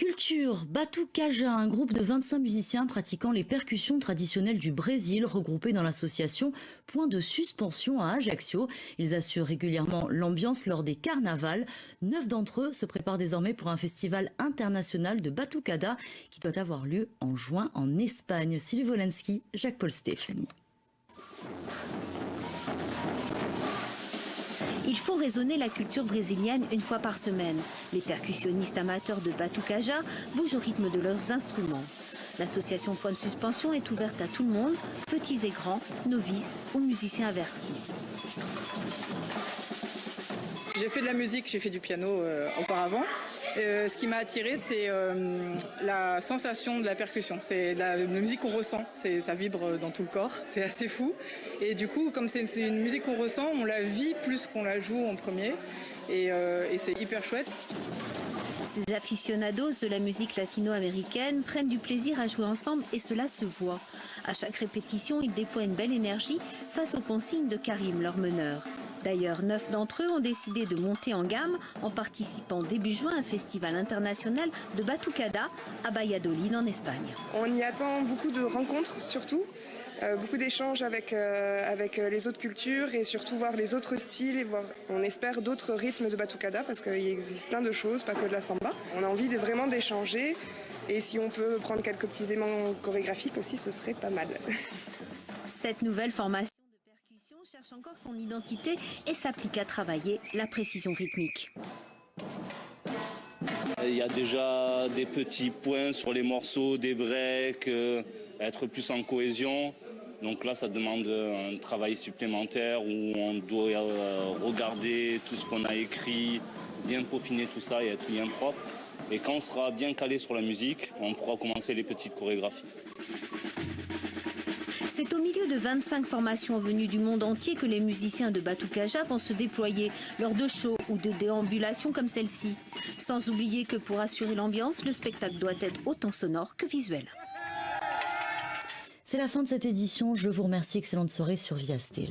Culture, Batucada, un groupe de 25 musiciens pratiquant les percussions traditionnelles du Brésil, regroupés dans l'association Point de Suspension à Ajaccio. Ils assurent régulièrement l'ambiance lors des carnavals. 9 d'entre eux se préparent désormais pour un festival international de Batucada qui doit avoir lieu en juin en Espagne. Sylvie Wolanski, Jacques-Paul Stéphanie. Ils font résonner la culture brésilienne une fois par semaine. Les percussionnistes amateurs de batucada bougent au rythme de leurs instruments. L'association Point de Suspension est ouverte à tout le monde, petits et grands, novices ou musiciens avertis. J'ai fait de la musique, j'ai fait du piano auparavant. Ce qui m'a attiré, c'est la sensation de la percussion. C'est la musique qu'on ressent, ça vibre dans tout le corps, c'est assez fou. Et du coup, comme c'est une musique qu'on ressent, on la vit plus qu'on la joue en premier. Et c'est hyper chouette. Ces aficionados de la musique latino-américaine prennent du plaisir à jouer ensemble et cela se voit. À chaque répétition, ils déploient une belle énergie face aux consignes de Karim, leur meneur. D'ailleurs, 9 d'entre eux ont décidé de monter en gamme en participant début juin à un festival international de Batucada à Valladolid en Espagne. On y attend beaucoup de rencontres surtout, beaucoup d'échanges avec les autres cultures et surtout voir les autres styles et voir, on espère, d'autres rythmes de Batucada parce qu'il existe plein de choses, pas que de la samba. On a envie vraiment d'échanger et si on peut prendre quelques petits éléments chorégraphiques aussi, ce serait pas mal. Cette nouvelle formation cherche encore son identité et s'applique à travailler la précision rythmique. Il y a déjà des petits points sur les morceaux, des breaks, être plus en cohésion. Donc là, ça demande un travail supplémentaire où on doit regarder tout ce qu'on a écrit, bien peaufiner tout ça et être bien propre. Et quand on sera bien calé sur la musique, on pourra commencer les petites chorégraphies. C'est au milieu de 25 formations venues du monde entier que les musiciens de Batucada vont se déployer lors de shows ou de déambulations comme celle-ci. Sans oublier que pour assurer l'ambiance, le spectacle doit être autant sonore que visuel. C'est la fin de cette édition. Je vous remercie. Excellente soirée sur Via Steel.